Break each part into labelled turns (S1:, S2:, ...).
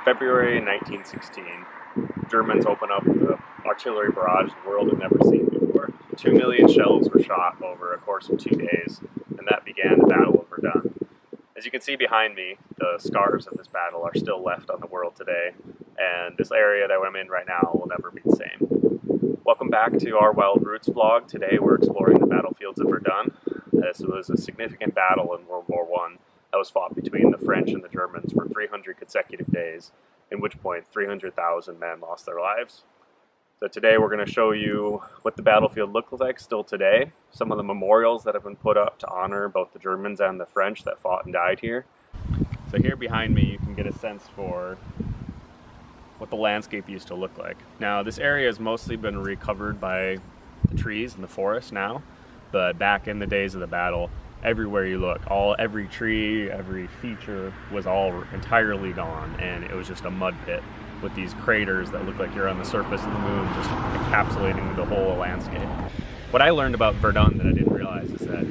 S1: February 1916, Germans open up the artillery barrage the world had never seen before. 2 million shells were shot over a course of 2 days, and that began the Battle of Verdun. As you can see behind me, the scars of this battle are still left on the world today, and this area that I'm in right now will never be the same. Welcome back to our Wild Roots vlog. Today we're exploring the battlefields of Verdun. This was a significant battle in World War I that was fought between the French and the Germans for 300 consecutive days, in which point 300,000 men lost their lives. So today we're going to show you what the battlefield looks like still today, some of the memorials that have been put up to honor both the Germans and the French that fought and died here. So here behind me you can get a sense for what the landscape used to look like. Now this area has mostly been recovered by the trees and the forest now, but back in the days of the battle, everywhere you look, every tree, every feature was all entirely gone, and it was just a mud pit with these craters that look like you're on the surface of the moon, just encapsulating the whole landscape. What I learned about Verdun that I didn't realize is that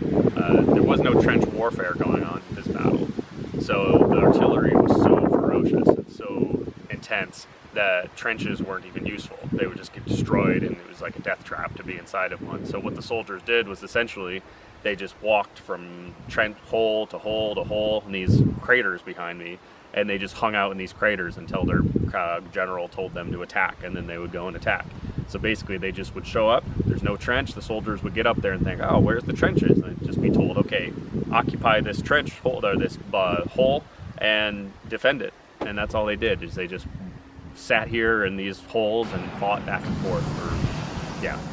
S1: there was no trench warfare going on in this battle. So the artillery was so ferocious and so intense that trenches weren't even useful. They would just get destroyed, and it was like a death trap to be inside of one. So what the soldiers did was essentially they just walked from trench hole to hole to hole in these craters behind me, and they just hung out in these craters until their general told them to attack, and then they would go and attack. So basically they just would show up, there's no trench, the soldiers would get up there and think, oh, where's the trenches? And they'd just be told, okay, occupy this trench hole, or this hole, and defend it. And that's all they did, is they just sat here in these holes and fought back and forth for,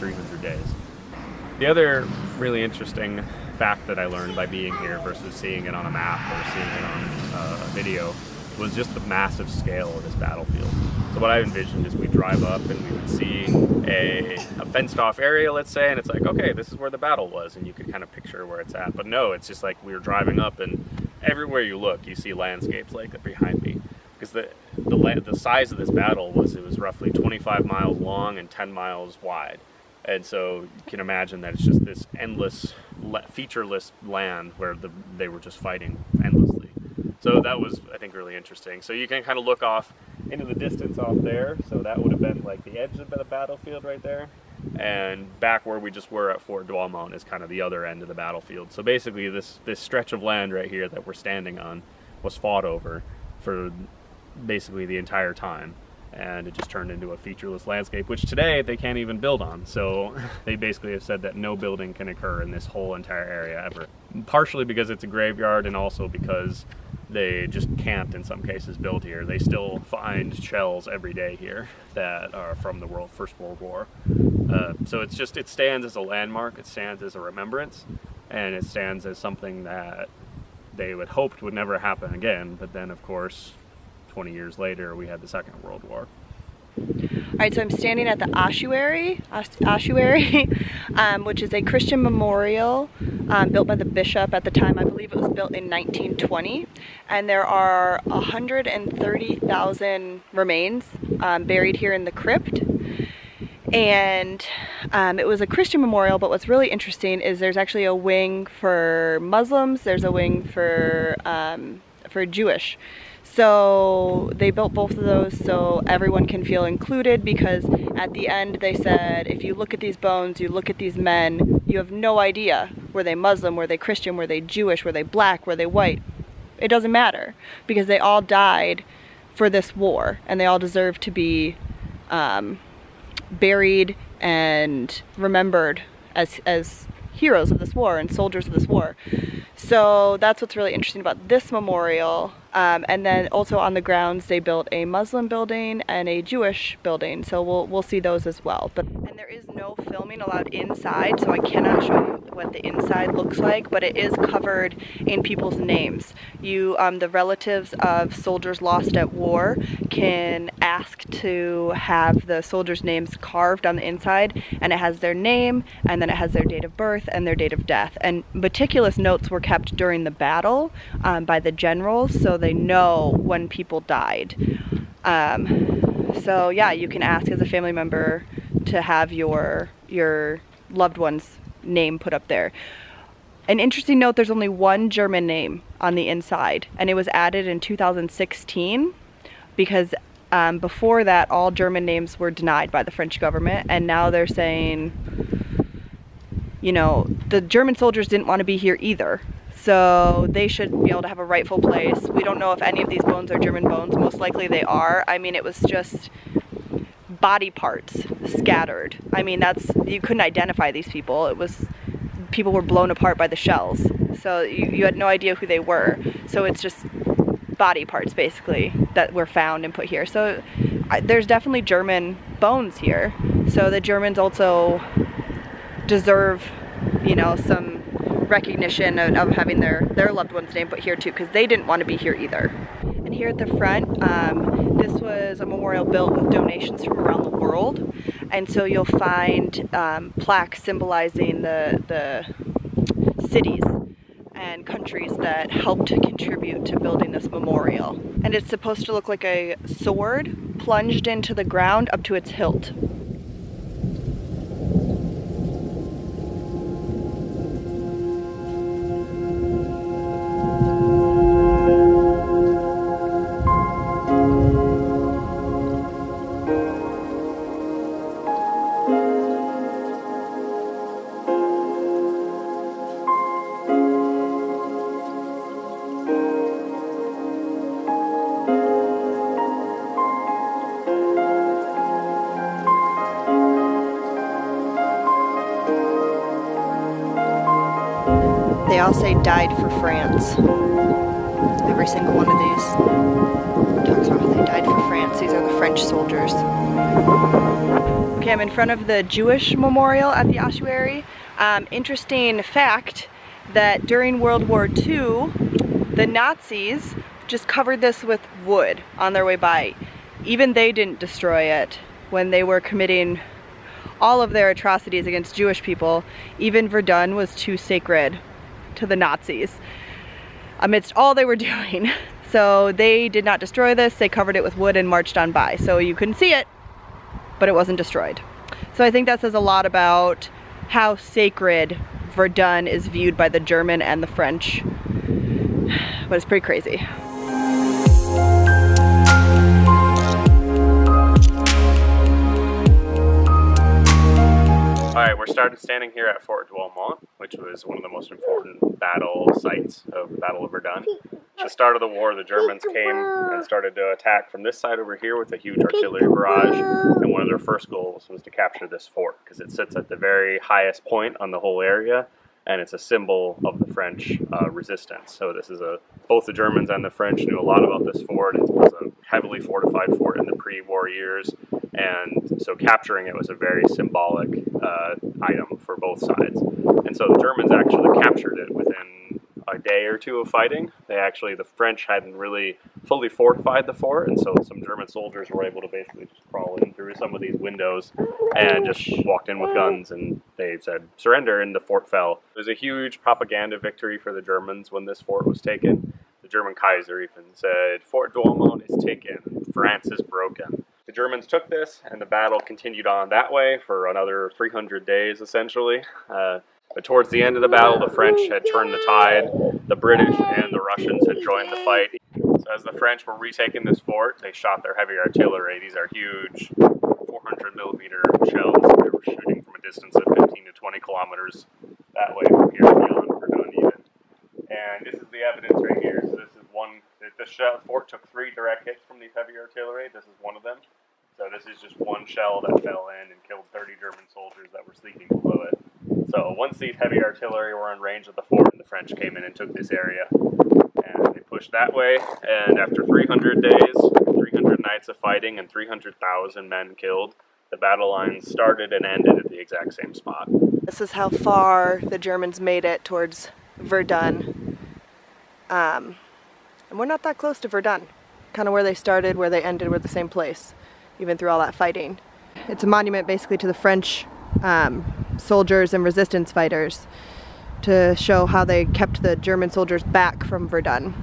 S1: 300 days. The other really interesting fact that I learned by being here versus seeing it on a map or seeing it on a video was just the massive scale of this battlefield. So what I envisioned is we drive up and we would see a fenced off area, let's say, and it's like, okay, this is where the battle was, and you could kind of picture where it's at. But no, it's just like we were driving up, and everywhere you look, you see landscapes like that behind me. Because the size of this battle was, it was roughly 25 miles long and 10 miles wide. And so you can imagine that it's just this endless, featureless land where they were just fighting endlessly. So that was, I think, really interesting. So you can kind of look off into the distance off there. So that would have been like the edge of the battlefield right there. And back where we just were at Fort Douaumont is kind of the other end of the battlefield. So basically this stretch of land right here that we're standing on was fought over for basically the entire time. And it just turned into a featureless landscape, which today they can't even build on. So they basically have said that no building can occur in this whole entire area ever. Partially because it's a graveyard, and also because they just can't, in some cases, build here. They still find shells every day here that are from the First World War. So it stands as a landmark, it stands as a remembrance, and it stands as something that they would hoped would never happen again. But then, of course, 20 years later, we had the Second World War.
S2: All right, so I'm standing at the ossuary, which is a Christian memorial built by the bishop at the time. I believe it was built in 1920, and there are 130,000 remains buried here in the crypt. And it was a Christian memorial, but what's really interesting is there's actually a wing for Muslims, there's a wing for Jewish. So they built both of those so everyone can feel included, because at the end they said, if you look at these bones, you look at these men, you have no idea, were they Muslim, were they Christian, were they Jewish, were they black, were they white? It doesn't matter, because they all died for this war, and they all deserve to be buried and remembered as heroes of this war and soldiers of this war. So that's what's really interesting about this memorial. And then also on the grounds they built a Muslim building and a Jewish building, so we'll see those as well. And there is no filming allowed inside, so I cannot show you what the inside looks like, but it is covered in people's names. The relatives of soldiers lost at war can ask to have the soldiers' names carved on the inside, and it has their name, and then it has their date of birth and their date of death. And meticulous notes were kept during the battle by the generals, so they know when people died. So yeah, you can ask as a family member to have your loved one's name put up there. An interesting note, there's only one German name on the inside, and it was added in 2016. because before that all German names were denied by the French government, and now they're saying, you know, the German soldiers didn't want to be here either, so they should be able to have a rightful place. We don't know if any of these bones are German bones. Most likely they are. I mean, it was just body parts scattered. I mean, you couldn't identify these people. People were blown apart by the shells, so you had no idea who they were. So it's just body parts basically that were found and put here. So there's definitely German bones here. So the Germans also deserve, you know, some recognition of having their loved one's name put here too, because they didn't want to be here either. And here at the front, this was a memorial built with donations from around the world, and so you'll find plaques symbolizing the cities and countries that helped contribute to building this memorial. And it's supposed to look like a sword plunged into the ground up to its hilt. They all say died for France. Every single one of these talks about how they died for France. These are the French soldiers. Okay, I'm in front of the Jewish memorial at the ossuary. Interesting fact that during World War II, the Nazis just covered this with wood on their way by. Even they didn't destroy it when they were committing all of their atrocities against Jewish people. Even Verdun was too sacred to the Nazis amidst all they were doing. So they did not destroy this. They covered it with wood and marched on by. So you couldn't see it, but it wasn't destroyed. So I think that says a lot about how sacred Verdun is viewed by the German and the French. But it's pretty crazy.
S1: Alright, we're standing here at Fort Douaumont, which was one of the most important battle sites of the Battle of Verdun. At the start of the war, the Germans came and started to attack from this side over here with a huge artillery barrage, and one of their first goals was to capture this fort, because it sits at the very highest point on the whole area, and it's a symbol of the French resistance. So this is both the Germans and the French knew a lot about this fort. It was a heavily fortified fort in the pre-war years, and so capturing it was a very symbolic item for both sides. And so the Germans actually captured it within a day or two of fighting. The French hadn't really fully fortified the fort, and so some German soldiers were able to basically just crawl in through some of these windows and just walked in with guns, and they said surrender, and the fort fell. It was a huge propaganda victory for the Germans when this fort was taken. The German Kaiser even said, "Fort Douaumont is taken, France is broken." The Germans took this, and the battle continued on that way for another 300 days, essentially. But towards the end of the battle, the French had turned the tide. The British and the Russians had joined the fight. So as the French were retaking this fort, they shot their heavy artillery. These are huge 400mm shells that they were shooting from a distance of 15 to 20 kilometers that way from here beyond Verdun even. And this is the evidence right here. So this is one. The fort took 3 direct hits from these heavy artillery. This is one of them. So this is just one shell that fell in and killed 30 German soldiers that were sleeping below it. So once these heavy artillery were in range of the fort, the French came in and took this area. And they pushed that way, and after 300 days, 300 nights of fighting and 300,000 men killed, the battle lines started and ended at the exact same spot.
S2: This is how far the Germans made it towards Verdun. And we're not that close to Verdun. Kind of where they started, where they ended, we're the same place, even through all that fighting. It's a monument basically to the French soldiers and resistance fighters to show how they kept the German soldiers back from Verdun.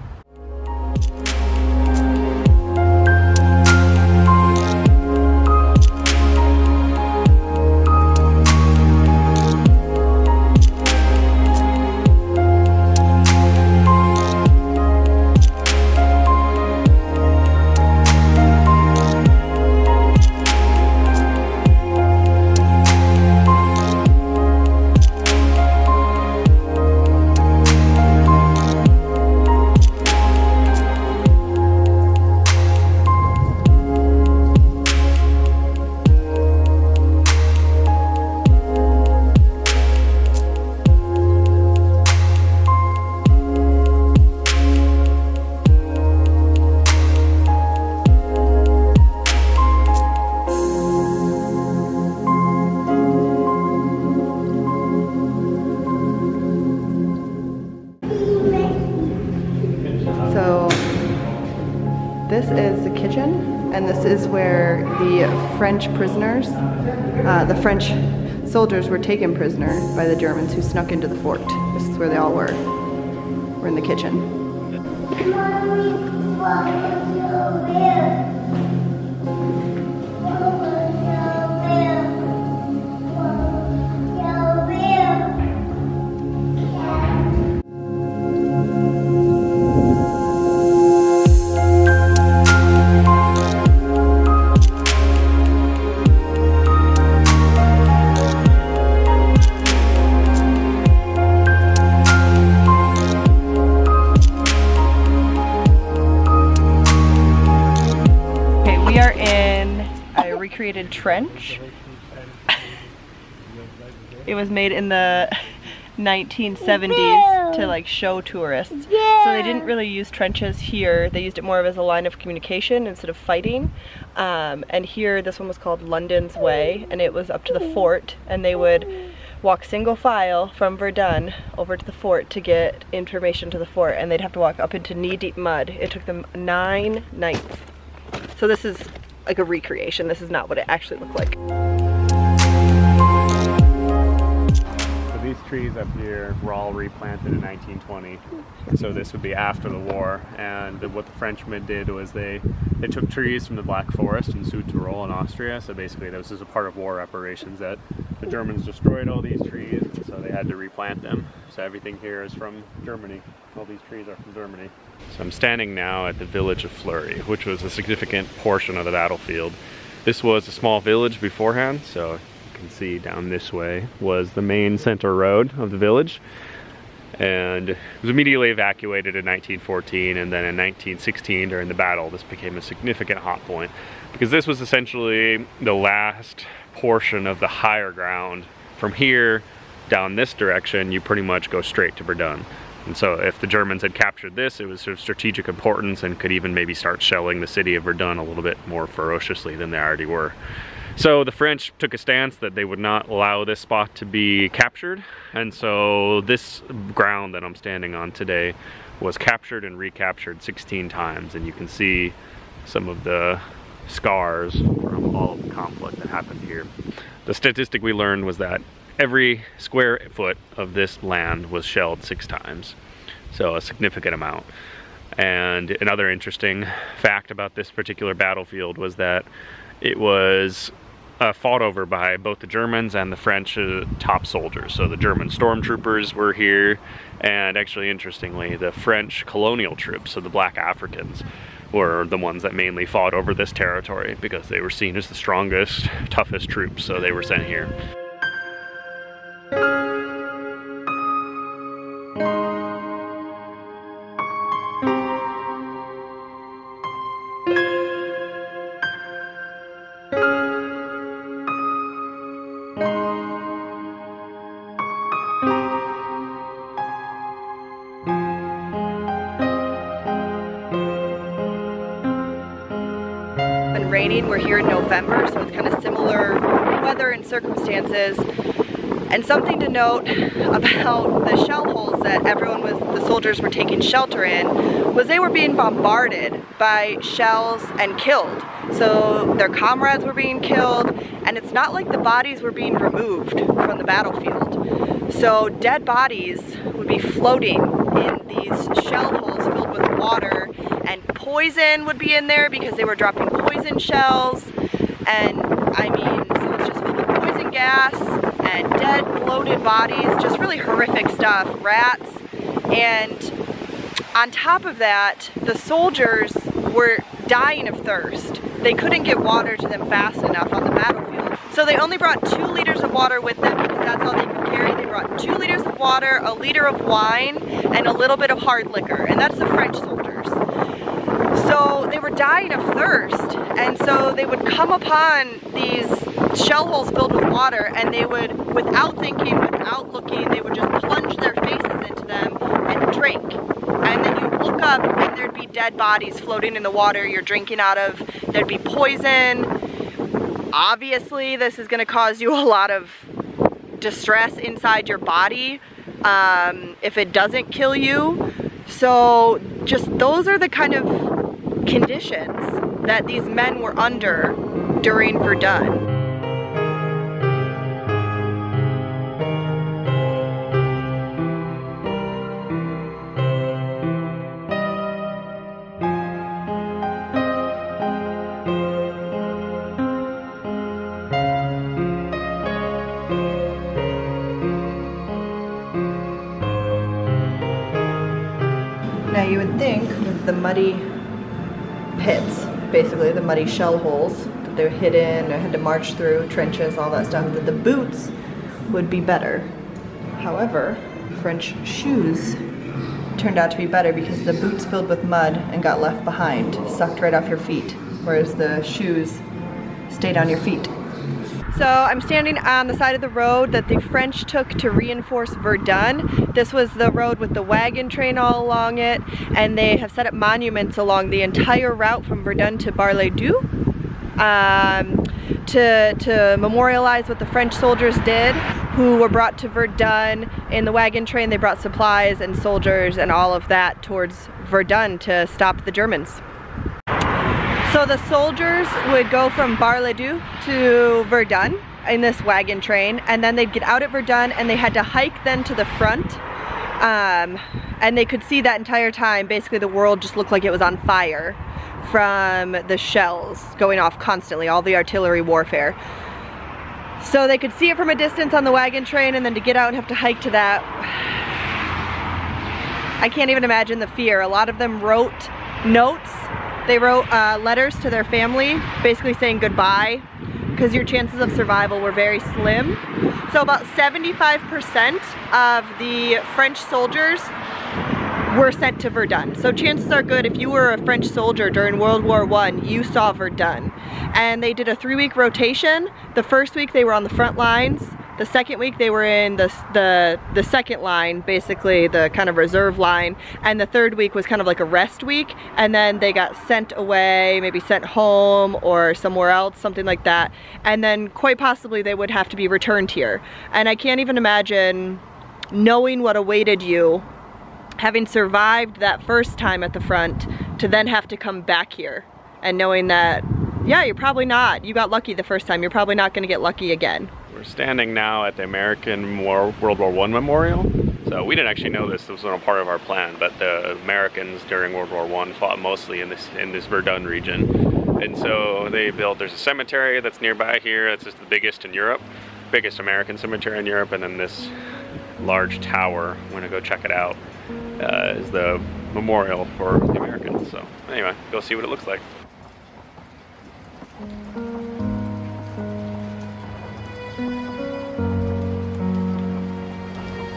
S2: and this is where the French prisoners, the French soldiers were taken prisoner by the Germans who snuck into the fort. This is where they all were. We're in the kitchen. Created trench. It was made in the 1970s to like show tourists. So they didn't really use trenches here. They used it more as a line of communication instead of fighting. And here, this one was called London's Way, and it was up to the fort, and they would walk single file from Verdun over to the fort to get information to the fort, and they'd have to walk up into knee-deep mud. It took them 9 nights. So this is like a recreation. This is not what it actually looked like.
S1: So these trees up here were all replanted in 1920. So this would be after the war. And what the Frenchmen did was they took trees from the Black Forest in Südtirol in Austria. So basically this is a part of war reparations that the Germans destroyed all these trees, and so they had to replant them. So everything here is from Germany. All these trees are from Germany. So I'm standing now at the village of Fleury, which was a significant portion of the battlefield. This was a small village beforehand, so you can see down this way was the main center road of the village. And it was immediately evacuated in 1914, and then in 1916 during the battle this became a significant hot point, because this was essentially the last portion of the higher ground. From here down this direction you pretty much go straight to Verdun. And so if the Germans had captured this, it was of strategic importance and could even maybe start shelling the city of Verdun a little bit more ferociously than they already were. So the French took a stance that they would not allow this spot to be captured, and so this ground that I'm standing on today was captured and recaptured 16 times, and you can see some of the scars from all of the conflict that happened here. The statistic we learned was that every square foot of this land was shelled 6 times, so a significant amount. And another interesting fact about this particular battlefield was that it was fought over by both the Germans and the French top soldiers. So the German stormtroopers were here, and actually interestingly the French colonial troops, so the black Africans, were the ones that mainly fought over this territory because they were seen as the strongest, toughest troops, so they were sent here.
S2: Raining. We're here in November, so it's kind of similar weather and circumstances. And something to note about the shell holes that the soldiers were taking shelter in was they were being bombarded by shells and killed. So their comrades were being killed, and it's not like the bodies were being removed from the battlefield. So dead bodies would be floating in these shell holes filled with water, and poison would be in there because they were dropping poison shells. And I mean, so it's just filled with poison gas and dead, bloated bodies, just really horrific stuff, rats. And on top of that, the soldiers were dying of thirst. They couldn't get water to them fast enough on the battlefield. So they only brought 2 liters of water with them because that's all they could carry. They brought 2 liters of water, a liter of wine, and a little bit of hard liquor. And that's the French soldiers. So they were dying of thirst. And so they would come upon these shell holes filled with water, and they would, without thinking, without looking, they would just plunge their faces into them and drink. And then you look up and there'd be dead bodies floating in the water you're drinking out of. There'd be poison. Obviously, this is going to cause you a lot of distress inside your body if it doesn't kill you. So just those are the kind of conditions that these men were under during Verdun. Now you would think with the muddy pits, basically the muddy shell holes that they're hidden or had to march through, trenches, all that stuff, that the boots would be better. However, French shoes turned out to be better because the boots filled with mud and got left behind, sucked right off your feet, whereas the shoes stayed on your feet. So I'm standing on the side of the road that the French took to reinforce Verdun. This was the road with the wagon train all along it, and they have set up monuments along the entire route from Verdun to Bar-le-Duc to memorialize what the French soldiers did, who were brought to Verdun in the wagon train. They brought supplies and soldiers and all of that towards Verdun to stop the Germans. So the soldiers would go from Bar-le-Duc to Verdun in this wagon train, and then they'd get out at Verdun and they had to hike then to the front, and they could see that entire time basically the world just looked like it was on fire from the shells going off constantly, all the artillery warfare. So they could see it from a distance on the wagon train, and then to get out and have to hike to that, I can't even imagine the fear. A lot of them wrote notes. They wrote letters to their family, basically saying goodbye, because your chances of survival were very slim. So about 75% of the French soldiers were sent to Verdun. So chances are good if you were a French soldier during World War I, you saw Verdun. And they did a 3-week rotation. The first week they were on the front lines. The second week they were in the second line, basically the kind of reserve line, and the third week was kind of like a rest week, and then they got sent away, maybe sent home or somewhere else, something like that, and then quite possibly they would have to be returned here. And I can't even imagine knowing what awaited you, having survived that first time at the front, to then have to come back here and knowing that, yeah, you're probably not, you got lucky the first time, you're probably not going to get lucky again.
S1: We're standing now at the American World War I Memorial. So we didn't actually know this wasn't a part of our plan, but the Americans during World War I fought mostly in this Verdun region. And so there's a cemetery that's nearby here, that's just the biggest in Europe, biggest American cemetery in Europe, and then this large tower, I'm gonna go check it out, is the memorial for the Americans. So anyway, go see what it looks like.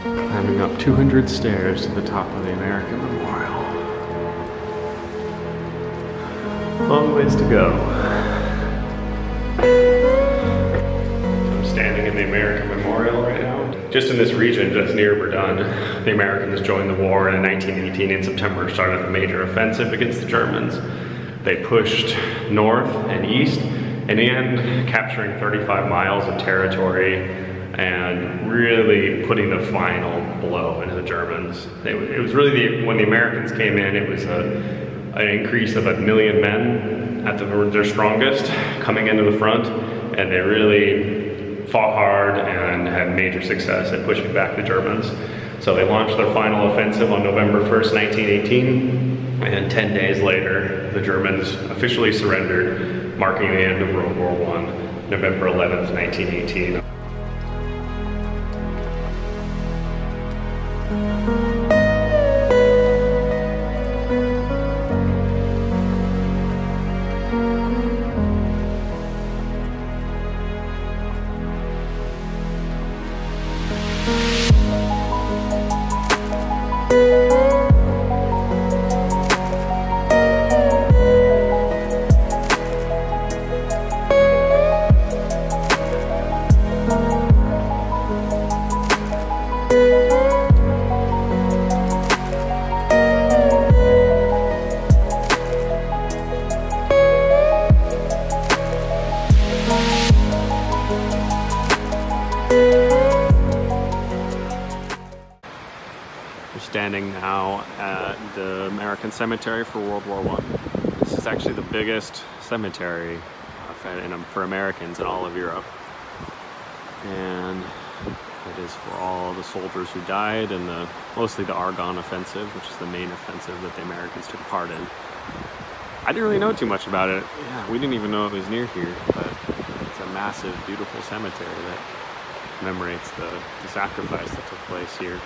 S1: Climbing up 200 stairs to the top of the American Memorial. Long ways to go. I'm standing in the American Memorial right now. Just in this region, just near Verdun, the Americans joined the war, and in 1918 in September started a major offensive against the Germans. They pushed north and east, in the end capturing 35 miles of territory and really putting the final blow into the Germans. It was really, when the Americans came in, it was an increase of 1 million men at their strongest coming into the front, and they really fought hard and had major success at pushing back the Germans. So they launched their final offensive on November 1st, 1918, and 10 days later, the Germans officially surrendered, marking the end of World War I, November 11th, 1918. Standing now at the American Cemetery for World War I. This is actually the biggest cemetery for Americans in all of Europe. And it is for all the soldiers who died in mostly the Argonne Offensive, which is the main offensive that the Americans took part in. I didn't really know too much about it. Yeah, we didn't even know it was near here, but it's a massive, beautiful cemetery that commemorates the sacrifice that took place here.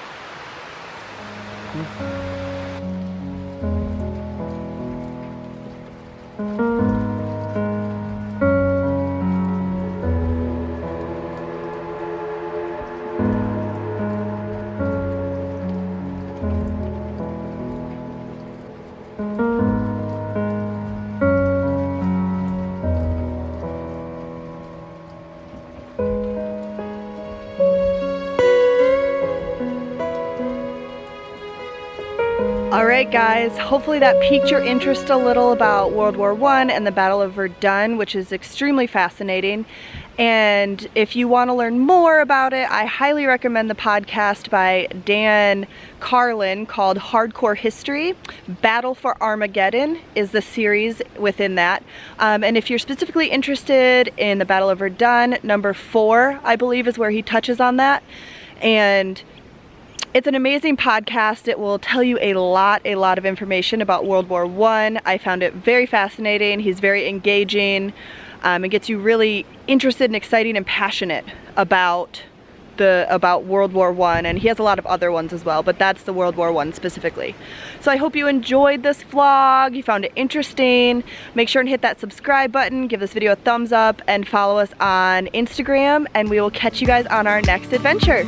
S2: Alright guys, hopefully that piqued your interest a little about World War I and the Battle of Verdun, which is extremely fascinating. And if you want to learn more about it, I highly recommend the podcast by Dan Carlin called Hardcore History. Battle for Armageddon is the series within that. And if you're specifically interested in the Battle of Verdun, number 4, I believe, is where he touches on that. And it's an amazing podcast. It will tell you a lot of information about World War I. I found it very fascinating. He's very engaging. It gets you really interested and excited and passionate about World War I, and he has a lot of other ones as well, but that's the World War I specifically. So I hope you enjoyed this vlog, you found it interesting. Make sure and hit that subscribe button, give this video a thumbs up, and follow us on Instagram, and we will catch you guys on our next adventure.